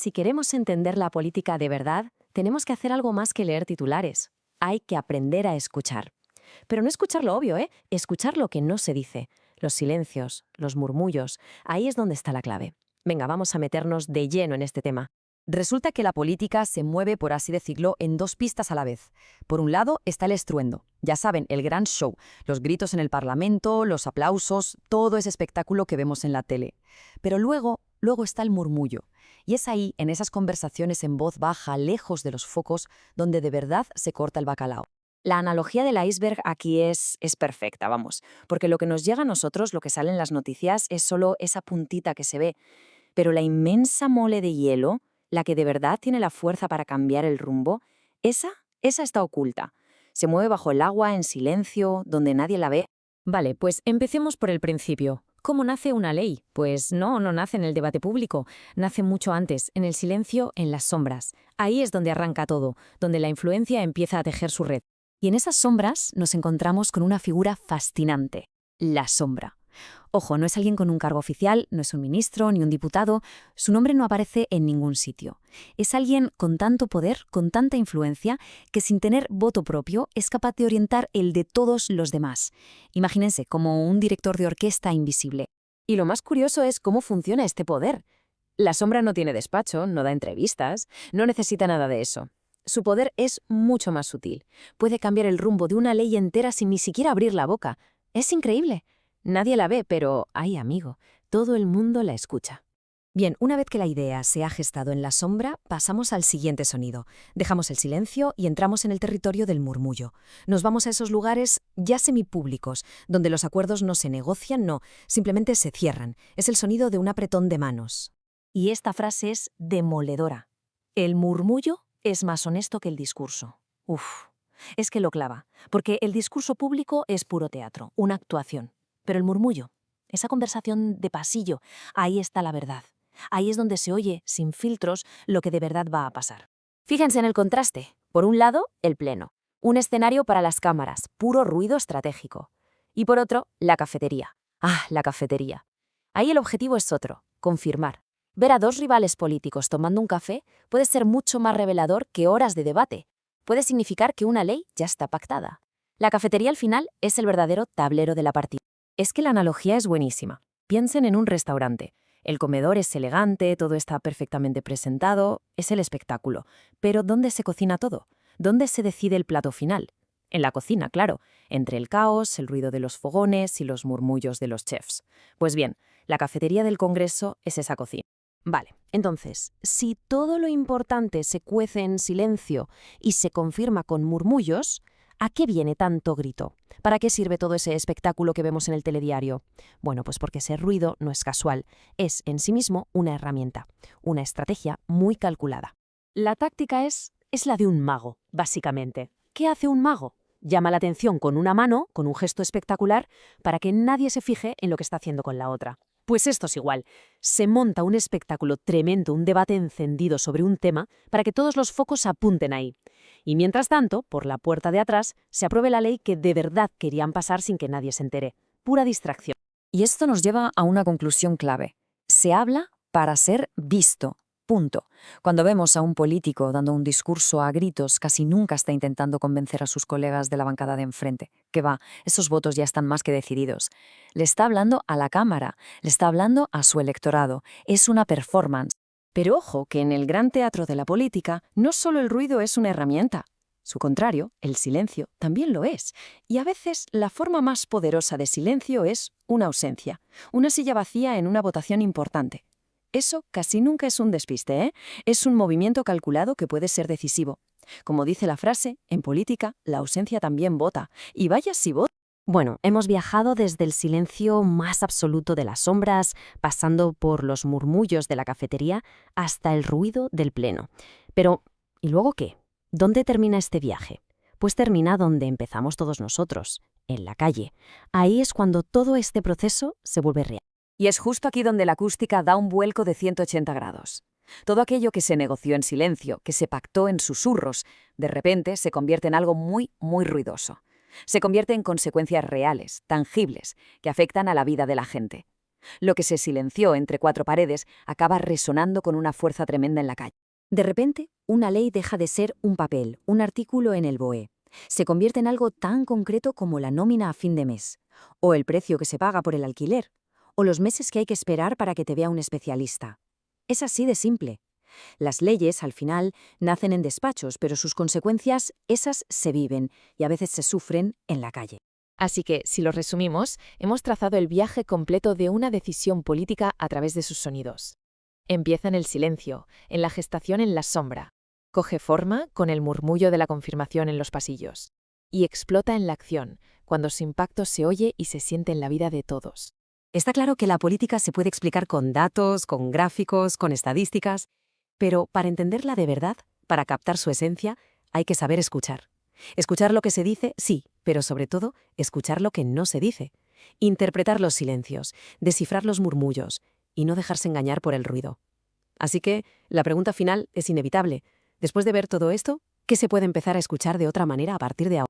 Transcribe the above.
si queremos entender la política de verdad, tenemos que hacer algo más que leer titulares. Hay que aprender a escuchar. Pero no escuchar lo obvio, ¿eh? Escuchar lo que no se dice. Los silencios, los murmullos. Ahí es donde está la clave. Venga, vamos a meternos de lleno en este tema. Resulta que la política se mueve, por así decirlo, en dos pistas a la vez. Por un lado está el estruendo. Ya saben, el gran show, los gritos en el Parlamento, los aplausos, todo ese espectáculo que vemos en la tele. Pero luego está el murmullo. Y es ahí, en esas conversaciones en voz baja, lejos de los focos, donde de verdad se corta el bacalao. La analogía del iceberg aquí es perfecta, vamos, porque lo que nos llega a nosotros, lo que sale en las noticias, es solo esa puntita que se ve. Pero la inmensa mole de hielo, la que de verdad tiene la fuerza para cambiar el rumbo, esa está oculta. Se mueve bajo el agua, en silencio, donde nadie la ve. Vale, pues empecemos por el principio. ¿Cómo nace una ley? Pues no nace en el debate público, nace mucho antes, en el silencio, en las sombras. Ahí es donde arranca todo, donde la influencia empieza a tejer su red. Y en esas sombras nos encontramos con una figura fascinante, la sombra. Ojo, no es alguien con un cargo oficial, no es un ministro ni un diputado, su nombre no aparece en ningún sitio. Es alguien con tanto poder, con tanta influencia, que sin tener voto propio es capaz de orientar el de todos los demás. Imagínense, como un director de orquesta invisible. Y lo más curioso es cómo funciona este poder. La sombra no tiene despacho, no da entrevistas, no necesita nada de eso. Su poder es mucho más sutil. Puede cambiar el rumbo de una ley entera sin ni siquiera abrir la boca. Es increíble. Nadie la ve, pero, ay amigo, todo el mundo la escucha. Bien, una vez que la idea se ha gestado en la sombra, pasamos al siguiente sonido. Dejamos el silencio y entramos en el territorio del murmullo. Nos vamos a esos lugares ya semipúblicos, donde los acuerdos no se negocian, no, simplemente se cierran. Es el sonido de un apretón de manos. Y esta frase es demoledora. El murmullo es más honesto que el discurso. Uf, es que lo clava, porque el discurso público es puro teatro, una actuación. Pero el murmullo, esa conversación de pasillo, ahí está la verdad. Ahí es donde se oye, sin filtros, lo que de verdad va a pasar. Fíjense en el contraste. Por un lado, el pleno. Un escenario para las cámaras, puro ruido estratégico. Y por otro, la cafetería. Ah, la cafetería. Ahí el objetivo es otro, confirmar. Ver a dos rivales políticos tomando un café puede ser mucho más revelador que horas de debate. Puede significar que una ley ya está pactada. La cafetería al final es el verdadero tablero de la partida. Es que la analogía es buenísima. Piensen en un restaurante. El comedor es elegante, todo está perfectamente presentado, es el espectáculo. Pero ¿dónde se cocina todo? ¿Dónde se decide el plato final? En la cocina, claro, entre el caos, el ruido de los fogones y los murmullos de los chefs. Pues bien, la cafetería del Congreso es esa cocina. Vale, entonces, si todo lo importante se cuece en silencio y se confirma con murmullos, ¿a qué viene tanto grito? ¿Para qué sirve todo ese espectáculo que vemos en el telediario? Bueno, pues porque ese ruido no es casual, es en sí mismo una herramienta, una estrategia muy calculada. La táctica es la de un mago, básicamente. ¿Qué hace un mago? Llama la atención con una mano, con un gesto espectacular, para que nadie se fije en lo que está haciendo con la otra. Pues esto es igual. Se monta un espectáculo tremendo, un debate encendido sobre un tema, para que todos los focos apunten ahí. Y mientras tanto, por la puerta de atrás, se apruebe la ley que de verdad querían pasar sin que nadie se entere. Pura distracción. Y esto nos lleva a una conclusión clave. Se habla para ser visto. Punto. Cuando vemos a un político dando un discurso a gritos, casi nunca está intentando convencer a sus colegas de la bancada de enfrente. Que va, esos votos ya están más que decididos. Le está hablando a la Cámara, le está hablando a su electorado. Es una performance. Pero ojo que en el gran teatro de la política no solo el ruido es una herramienta. Su contrario, el silencio, también lo es. Y a veces la forma más poderosa de silencio es una ausencia, una silla vacía en una votación importante. Eso casi nunca es un despiste, ¿eh? Es un movimiento calculado que puede ser decisivo. Como dice la frase, en política la ausencia también vota. Y vaya si vota. Bueno, hemos viajado desde el silencio más absoluto de las sombras, pasando por los murmullos de la cafetería, hasta el ruido del pleno. Pero, ¿y luego qué? ¿Dónde termina este viaje? Pues termina donde empezamos todos nosotros, en la calle. Ahí es cuando todo este proceso se vuelve real. Y es justo aquí donde la acústica da un vuelco de 180 grados. Todo aquello que se negoció en silencio, que se pactó en susurros, de repente se convierte en algo muy, muy ruidoso. Se convierte en consecuencias reales, tangibles, que afectan a la vida de la gente. Lo que se silenció entre cuatro paredes acaba resonando con una fuerza tremenda en la calle. De repente, una ley deja de ser un papel, un artículo en el BOE. Se convierte en algo tan concreto como la nómina a fin de mes, o el precio que se paga por el alquiler, o los meses que hay que esperar para que te vea un especialista. Es así de simple. Las leyes, al final, nacen en despachos, pero sus consecuencias, esas se viven y a veces se sufren en la calle. Así que, si lo resumimos, hemos trazado el viaje completo de una decisión política a través de sus sonidos. Empieza en el silencio, en la gestación en la sombra. Coge forma con el murmullo de la confirmación en los pasillos. Y explota en la acción, cuando su impacto se oye y se siente en la vida de todos. Está claro que la política se puede explicar con datos, con gráficos, con estadísticas, pero para entenderla de verdad, para captar su esencia, hay que saber escuchar. Escuchar lo que se dice, sí, pero sobre todo, escuchar lo que no se dice. Interpretar los silencios, descifrar los murmullos y no dejarse engañar por el ruido. Así que, la pregunta final es inevitable. Después de ver todo esto, ¿qué se puede empezar a escuchar de otra manera a partir de ahora?